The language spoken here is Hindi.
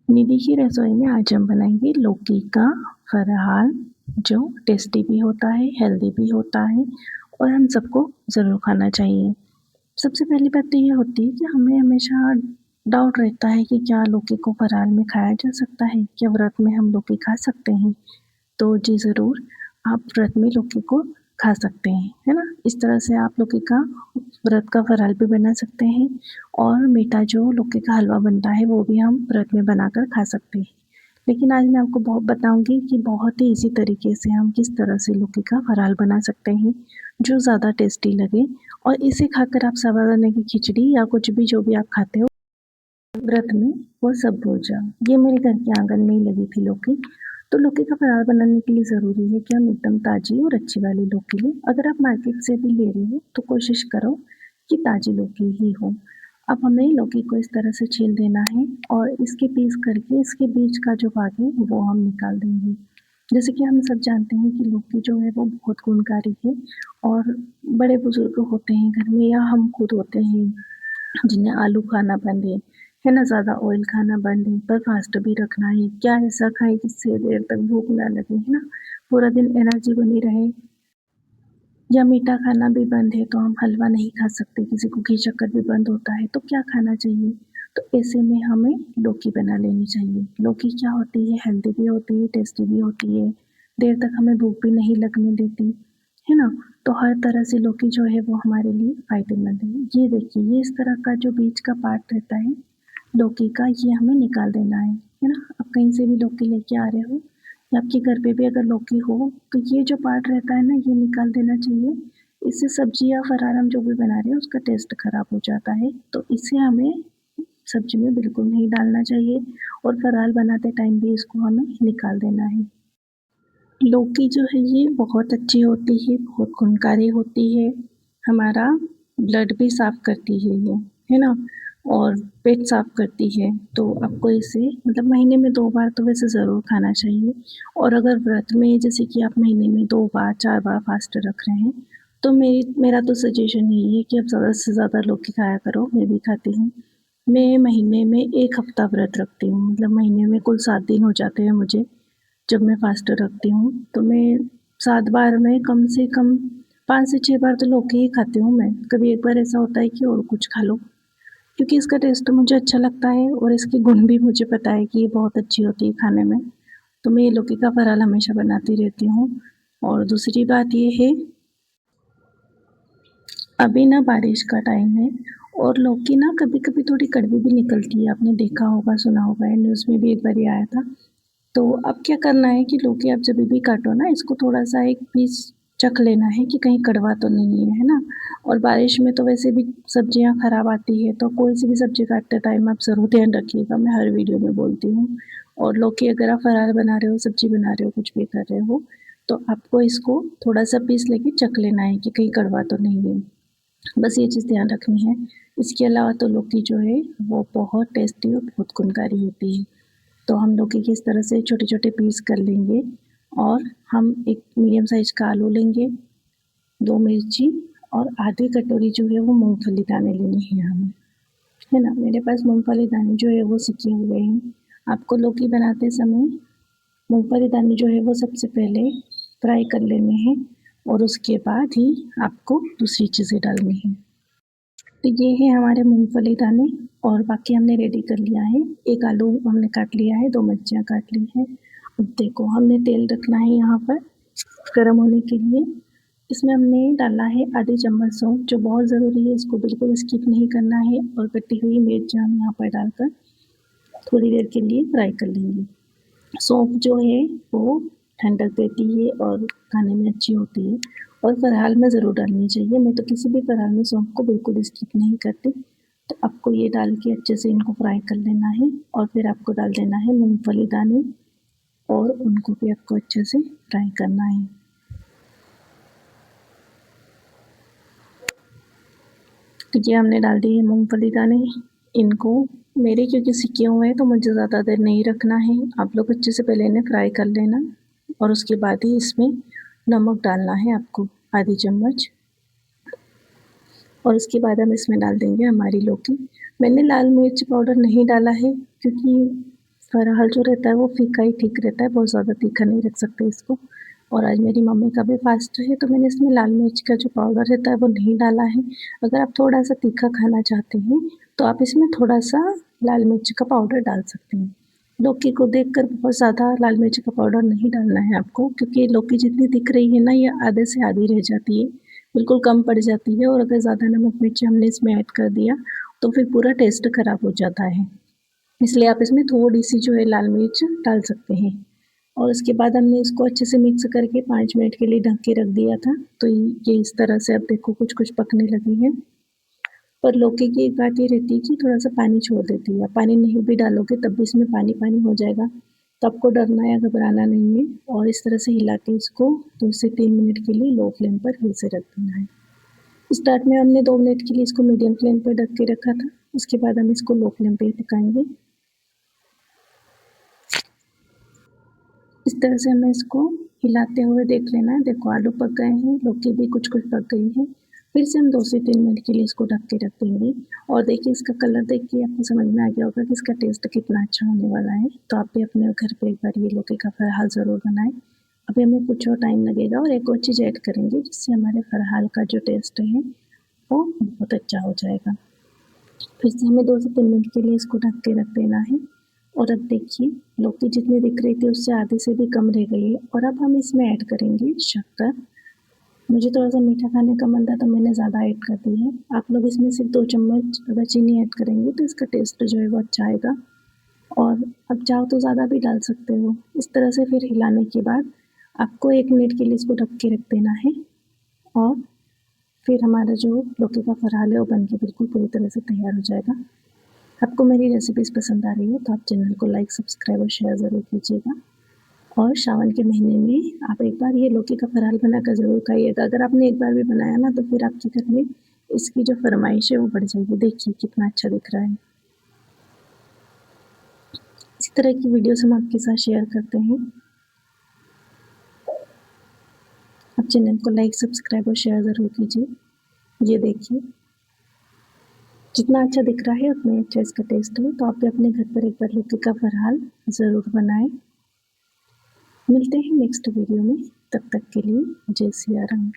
निधि की रसोई में आज हम बनाएंगे लौकी का फरहाल, जो टेस्टी भी होता है, हेल्दी भी होता है और हम सबको ज़रूर खाना चाहिए। सबसे पहली बात तो ये होती है कि हमें हमेशा डाउट रहता है कि क्या लौकी को फरहाल में खाया जा सकता है? क्या व्रत में हम लौकी खा सकते हैं? तो जी ज़रूर, आप व्रत में लौकी को खा सकते हैं, है ना? इस तरह से आप लौकी का व्रत का फराल भी बना सकते हैं और मीठा जो लौकी का हलवा बनता है वो भी हम व्रत में बनाकर खा सकते हैं। लेकिन आज मैं आपको बताऊंगी कि बहुत ही इजी तरीके से हम किस तरह से लौकी का फराल बना सकते हैं जो ज़्यादा टेस्टी लगे और इसे खाकर आप साबूदाने की खिचड़ी या कुछ भी जो भी आप खाते हो व्रत में वो सब भूल जाओ। ये मेरे घर के आंगन में ही लगी थी लौकी। तो लौकी का फरार बनाने के लिए ज़रूरी है कि हम एकदम ताज़ी और अच्छी वाली लौकी लें। अगर आप मार्केट से भी ले रहे हो तो कोशिश करो कि ताज़ी लौकी ही हो। अब हमें लौकी को इस तरह से छील देना है और इसके पीस करके इसके बीच का जो भाग है वो हम निकाल देंगे। जैसे कि हम सब जानते हैं कि लौकी जो है वो बहुत गुणकारी है और बड़े बुजुर्ग होते हैं घर में या हम खुद होते हैं जिन्हें आलू खाना बंद है ना, ज़्यादा ऑयल खाना बंद है, पर फास्ट भी रखना है। क्या ऐसा खाएं जिससे देर तक भूख ना लगे, है ना, पूरा दिन एनर्जी बनी रहे। या मीठा खाना भी बंद है तो हम हलवा नहीं खा सकते, किसी को घी शक्कर भी बंद होता है तो क्या खाना चाहिए? तो ऐसे में हमें लौकी बना लेनी चाहिए। लौकी क्या होती है, हेल्दी भी होती है, टेस्टी भी होती है, देर तक हमें भूख भी नहीं लगने देती, है ना। तो हर तरह से लौकी जो है वो हमारे लिए फायदेमंद है। ये देखिए, ये इस तरह का जो बीच का पार्ट रहता है लौकी का, ये हमें निकाल देना है ना। आप कहीं से भी लौकी लेके आ रहे हो या आपके घर पे भी अगर लौकी हो तो ये जो पार्ट रहता है ना, ये निकाल देना चाहिए। इससे सब्जी या फरार हम जो भी बना रहे हैं उसका टेस्ट खराब हो जाता है, तो इसे हमें सब्जी में बिल्कुल नहीं डालना चाहिए और फरार बनाते टाइम भी इसको हमें निकाल देना है। लौकी जो है ये बहुत अच्छी होती है, बहुत गुणकारी होती है, हमारा ब्लड भी साफ़ करती है ये, है ना? और पेट साफ़ करती है। तो आपको इसे मतलब महीने में 2 बार तो वैसे ज़रूर खाना चाहिए। और अगर व्रत में जैसे कि आप महीने में 2 बार 4 बार फास्ट रख रहे हैं, तो मेरा तो सजेशन यही है कि आप ज़्यादा से ज़्यादा लौकी खाया करो। मैं भी खाती हूँ। मैं महीने में 1 हफ़्ता व्रत रखती हूँ, मतलब महीने में कुल 7 दिन हो जाते हैं मुझे। जब मैं फास्ट रखती हूँ तो मैं 7 बार में कम से कम 5 से 6 बार तो लौकी ही खाती हूँ मैं। कभी एक बार ऐसा होता है कि और कुछ खा लो, क्योंकि इसका टेस्ट मुझे अच्छा लगता है और इसके गुण भी मुझे पता है कि ये बहुत अच्छी होती है खाने में। तो मैं ये लौकी का फराल हमेशा बनाती रहती हूँ। और दूसरी बात ये है, अभी ना बारिश का टाइम है और लौकी ना कभी-कभी थोड़ी कड़वी भी निकलती है। आपने देखा होगा, सुना होगा, न्यूज़ में भी एक बार ये आया था। तो अब क्या करना है कि लौकी आप जब भी काटो ना, इसको थोड़ा-सा एक पीस चख लेना है कि कहीं कड़वा तो नहीं है, है ना? और बारिश में तो वैसे भी सब्जियाँ खराब आती है, तो कोई सी भी सब्ज़ी काटते टाइम आप ज़रूर ध्यान रखिएगा, मैं हर वीडियो में बोलती हूँ। और लौकी अगर आप फरार बना रहे हो, सब्ज़ी बना रहे हो, कुछ भी कर रहे हो, तो आपको इसको थोड़ा-सा पीस लेके चख लेना है कि कहीं कड़वा तो नहीं है। बस ये चीज़ ध्यान रखनी है। इसके अलावा तो लौकी जो है वो बहुत टेस्टी और बहुत गुणकारी होती है। तो हम लौकी की इस तरह से छोटे-छोटे पीस कर लेंगे और हम एक मीडियम साइज़ का आलू लेंगे, 2 मिर्ची और आधी कटोरी जो है वो मूँगफली दाने लेने हैं हमें, है ना? मेरे पास मूँगफली दाने जो है वो सिके हुए हैं। आपको लौकी बनाते समय मूँगफली दाने जो है वो सबसे पहले फ्राई कर लेने हैं और उसके बाद ही आपको दूसरी चीज़ें डालनी हैं। तो ये है हमारे मूँगफली दाने और बाकी हमने रेडी कर लिया है। 1 आलू हमने काट लिया है, 2 मिर्चियाँ काट ली हैं। अब देखो, हमने तेल रखना है यहाँ पर गरम होने के लिए। इसमें हमने डाला है आधी चम्मच सौंफ, जो बहुत ज़रूरी है, इसको बिल्कुल स्किप नहीं करना है। और कटी हुई मिर्च हम यहाँ पर डालकर थोड़ी देर के लिए फ्राई कर लेंगे। सौंफ जो है वो ठंडक देती है और खाने में अच्छी होती है और फराल में ज़रूर डालनी चाहिए। मैं तो किसी भी फराल में सौंफ को बिल्कुल स्किप नहीं करती। तो आपको ये डाल के अच्छे से इनको फ्राई कर लेना है और फिर आपको डाल देना है मूँगफली दाने और उनको भी आपको अच्छे से फ्राई करना है। तो ये हमने डाल दिए मूँगफली दाने। इनको मेरे क्योंकि सिके हुए हैं तो मुझे ज़्यादा देर नहीं रखना है। आप लोग अच्छे से पहले इन्हें फ्राई कर लेना और उसके बाद ही इसमें नमक डालना है आपको, आधी चम्मच। और उसके बाद हम इसमें डाल देंगे हमारी लौकी। मैंने लाल मिर्च पाउडर नहीं डाला है क्योंकि फरहाल जो रहता है वो फीका ही ठीक रहता है, बहुत ज़्यादा तीखा नहीं रख सकते इसको। और आज मेरी मम्मी का भी फास्ट है तो मैंने इसमें लाल मिर्च का जो पाउडर रहता है वो नहीं डाला है। अगर आप थोड़ा सा तीखा खाना चाहते हैं तो आप इसमें थोड़ा सा लाल मिर्च का पाउडर डाल सकते हैं। लौकी को देखकर बहुत ज़्यादा लाल मिर्च का पाउडर नहीं डालना है आपको, क्योंकि लौकी जितनी दिख रही है ना ये आधे से आधी रह जाती है, बिल्कुल कम पड़ जाती है। और अगर ज़्यादा नमक मिर्च हमने इसमें ऐड कर दिया तो फिर पूरा टेस्ट ख़राब हो जाता है। इसलिए आप इसमें थोड़ी सी जो है लाल मिर्च डाल सकते हैं। और उसके बाद हमने इसको अच्छे से मिक्स करके 5 मिनट के लिए ढक के रख दिया था। तो ये इस तरह से अब देखो कुछ कुछ पकने लगी है। पर लौकी की एक बात ये रहती है कि थोड़ा सा पानी छोड़ देती है, पानी नहीं भी डालोगे तब भी इसमें पानी पानी हो जाएगा, तो आपको डरना या घबराना नहीं है। और इस तरह से हिला के इसको 2 से 3 मिनट के लिए लो फ्लेम पर फिर से रख देना है। स्टार्ट में हमने 2 मिनट के लिए इसको मीडियम फ्लेम पर ढक के रखा था, उसके बाद हम इसको लो फ्लेम पर पकाएंगे। इस तरह से हमें इसको हिलाते हुए देख लेना है। देखो आलू पक गए हैं, लौकी भी कुछ कुछ पक गई है। फिर से हम 2 से 3 मिनट के लिए इसको ढक के रख देंगे। और देखिए इसका कलर देख के आपको समझ में आ गया होगा कि इसका टेस्ट कितना अच्छा होने वाला है। तो आप भी अपने घर पे एक बार ये लौकी का फरहाल ज़रूर बनाएं। अभी हमें कुछ और टाइम लगेगा और एक और चीज़ ऐड करेंगे जिससे हमारे फरहाल का जो टेस्ट है वो बहुत अच्छा हो जाएगा। फिर से हमें 2 से 3 मिनट के लिए इसको ढक के रख देना है। और अब देखिए लौकी जितनी दिख रही थी उससे आधे से भी कम रह गई है। और अब हम इसमें ऐड करेंगे शक्कर। मुझे थोड़ा सा मीठा खाने का मन था तो मैंने ज़्यादा ऐड कर दी है। आप लोग इसमें सिर्फ 2 चम्मच अगर चीनी ऐड करेंगे तो इसका टेस्ट जो है वो अच्छा आएगा। और अब चाहो तो ज़्यादा भी डाल सकते हो। इस तरह से फिर हिलाने के बाद आपको 1 मिनट के लिए इसको ढक के रख देना है। और फिर हमारा जो लौकी का फरहाल है वो बन के बिल्कुल पूरी तरह से तैयार हो जाएगा। आपको मेरी रेसिपीज़ पसंद आ रही हो तो आप चैनल को लाइक, सब्सक्राइब और शेयर ज़रूर कीजिएगा। और सावन के महीने में आप एक बार ये लौकी का फरहाल बनाकर ज़रूर खाइएगा। अगर आपने एक बार भी बनाया ना तो फिर आपके घर में इसकी जो फरमाइश है वो बढ़ जाएगी। देखिए कितना अच्छा दिख रहा है। इसी तरह की वीडियोस हम आपके साथ शेयर करते हैं। आप चैनल को लाइक, सब्सक्राइब और शेयर ज़रूर कीजिए। ये देखिए जितना अच्छा दिख रहा है उतना अच्छा इसका टेस्ट है। तो आप भी अपने घर पर एक बार लौकी का फरहाल ज़रूर बनाएं। मिलते हैं नेक्स्ट वीडियो में, तब तक के लिए जय सिया राम।